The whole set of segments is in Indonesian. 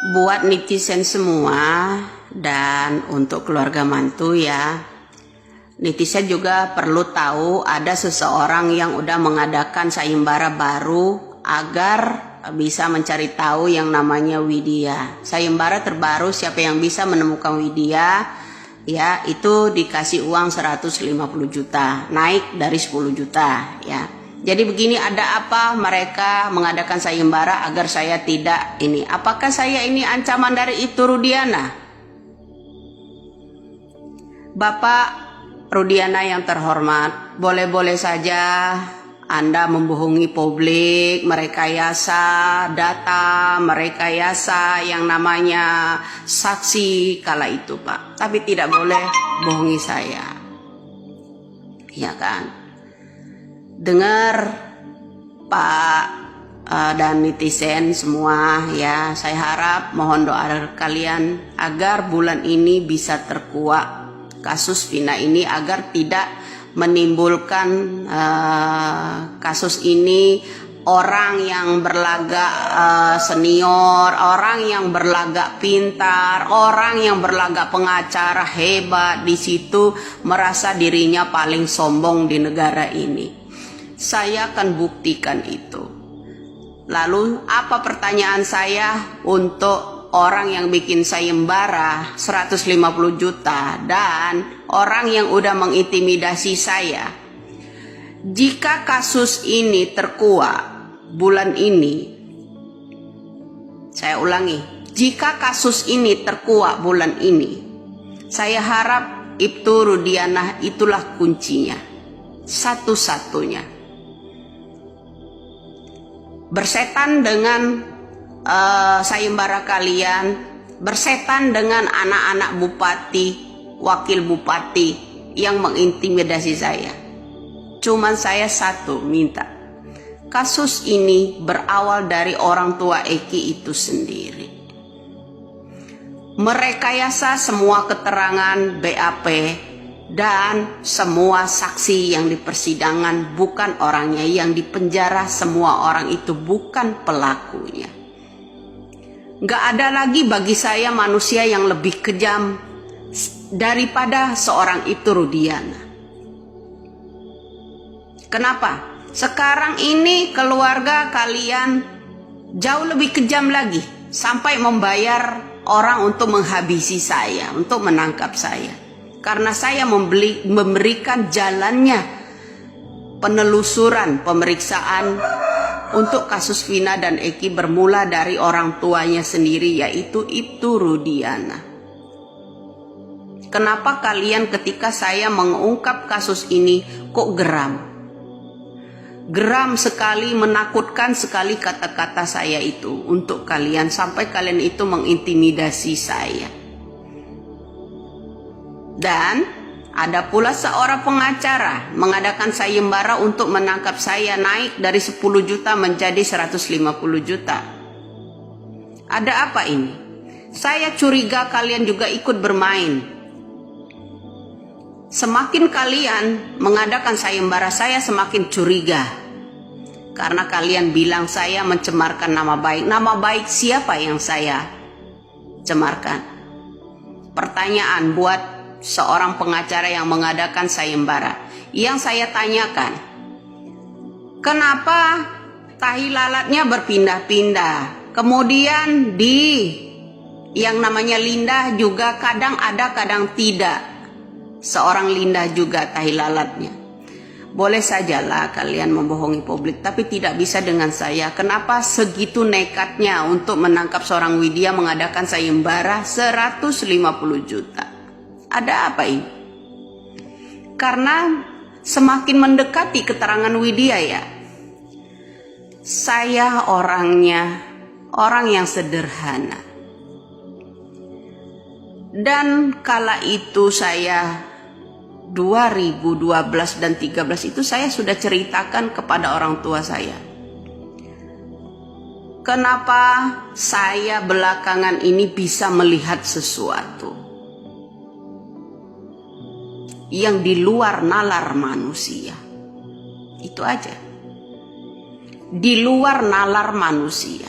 Buat netizen semua dan untuk keluarga mantu ya, netizen juga perlu tahu ada seseorang yang udah mengadakan sayembara baru agar bisa mencari tahu yang namanya Widya. Sayembara terbaru, siapa yang bisa menemukan Widya ya, itu dikasih uang 150 juta, naik dari 10 juta ya. Jadi begini, ada apa mereka mengadakan sayembara agar saya tidak ini? Apakah saya ini ancaman dari itu Rudiana? Bapak Rudiana yang terhormat, boleh-boleh saja Anda membohongi publik, merekayasa data, merekayasa yang namanya saksi kala itu Pak. Tapi tidak boleh bohongi saya. Ya kan? Dengar Pak dan netizen semua ya, saya harap mohon doa kalian agar bulan ini bisa terkuak kasus Vina ini, agar tidak menimbulkan kasus ini orang yang berlagak senior, orang yang berlagak pintar, orang yang berlagak pengacara hebat di situ merasa dirinya paling sombong di negara ini. Saya akan buktikan itu. Lalu apa pertanyaan saya untuk orang yang bikin sayembara 150 juta dan orang yang udah mengintimidasi saya? Jika kasus ini terkuak bulan ini, saya ulangi, jika kasus ini terkuak bulan ini, saya harap Ibtu Rudiana itulah kuncinya, satu-satunya. Bersetan dengan sayembara kalian, bersetan dengan anak-anak bupati, wakil bupati yang mengintimidasi saya. Cuman saya satu minta, kasus ini berawal dari orang tua Eki itu sendiri. Merekayasa semua keterangan BAP dan semua saksi yang di persidangan bukan orangnya, yang dipenjara semua orang itu bukan pelakunya. Gak ada lagi bagi saya manusia yang lebih kejam daripada seorang itu Rudiana. Kenapa? Sekarang ini keluarga kalian jauh lebih kejam lagi, sampai membayar orang untuk menghabisi saya, untuk menangkap saya. Karena saya memberikan jalannya penelusuran, pemeriksaan untuk kasus Vina dan Eki bermula dari orang tuanya sendiri, yaitu Ibtu Rudiana. Kenapa kalian ketika saya mengungkap kasus ini kok geram? Geram sekali, menakutkan sekali kata-kata saya itu untuk kalian, sampai kalian itu mengintimidasi saya. Dan ada pula seorang pengacara mengadakan sayembara untuk menangkap saya, naik dari 10 juta menjadi 150 juta. Ada apa ini? Saya curiga kalian juga ikut bermain. Semakin kalian mengadakan sayembara, saya semakin curiga. Karena kalian bilang saya mencemarkan nama baik. Nama baik siapa yang saya cemarkan? Pertanyaan buat seorang pengacara yang mengadakan sayembara. Yang saya tanyakan, kenapa tahi lalatnya berpindah-pindah? Kemudian di yang namanya Linda juga kadang ada kadang tidak. Seorang Linda juga tahi lalatnya. Boleh sajalah kalian membohongi publik, tapi tidak bisa dengan saya. Kenapa segitu nekatnya untuk menangkap seorang Widya, mengadakan sayembara 150 juta? Ada apa ini? Karena semakin mendekati keterangan Widya ya, saya orangnya orang yang sederhana. Dan kala itu saya 2012 dan 13 itu saya sudah ceritakan kepada orang tua saya. Kenapa saya belakangan ini bisa melihat sesuatu yang di luar nalar manusia. Itu aja. Di luar nalar manusia.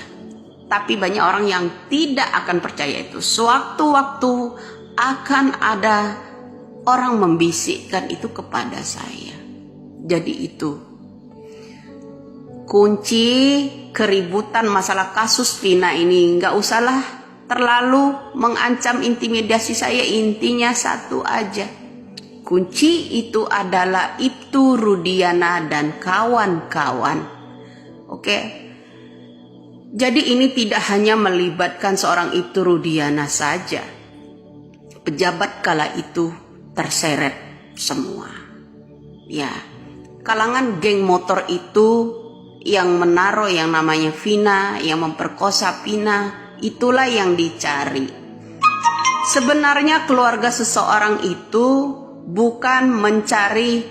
Tapi banyak orang yang tidak akan percaya itu. Sewaktu-waktu akan ada orang membisikkan itu kepada saya. Jadi itu kunci keributan masalah kasus Vina ini. Nggak usahlah terlalu mengancam intimidasi saya. Intinya satu aja. Kunci itu adalah Ibtu Rudiana dan kawan-kawan. Oke. Jadi ini tidak hanya melibatkan seorang Ibtu Rudiana saja. Pejabat kala itu terseret semua. Ya, kalangan geng motor itu yang menaruh yang namanya Vina, yang memperkosa Vina, itulah yang dicari. Sebenarnya keluarga seseorang itu bukan mencari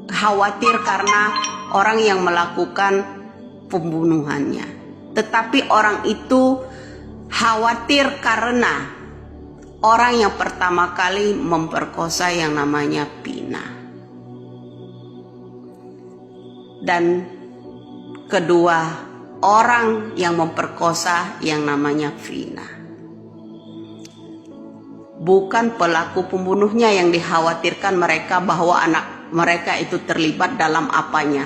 khawatir karena orang yang melakukan pembunuhannya, tetapi orang itu khawatir karena orang yang pertama kali memperkosa yang namanya Vina, dan kedua orang yang memperkosa yang namanya Vina. Bukan pelaku pembunuhnya yang dikhawatirkan mereka bahwa anak mereka itu terlibat dalam apanya.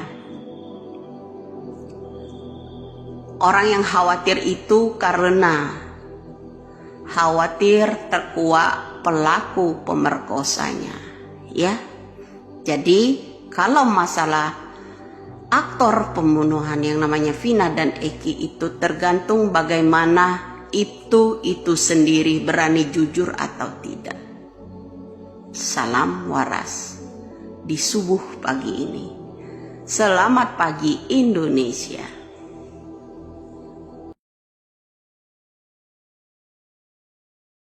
Orang yang khawatir itu karena khawatir terkuak pelaku pemerkosanya, ya. Jadi kalau masalah aktor pembunuhan yang namanya Vina dan Eki itu tergantung bagaimana itu sendiri berani jujur atau tidak. Salam waras di subuh pagi ini. Selamat pagi Indonesia.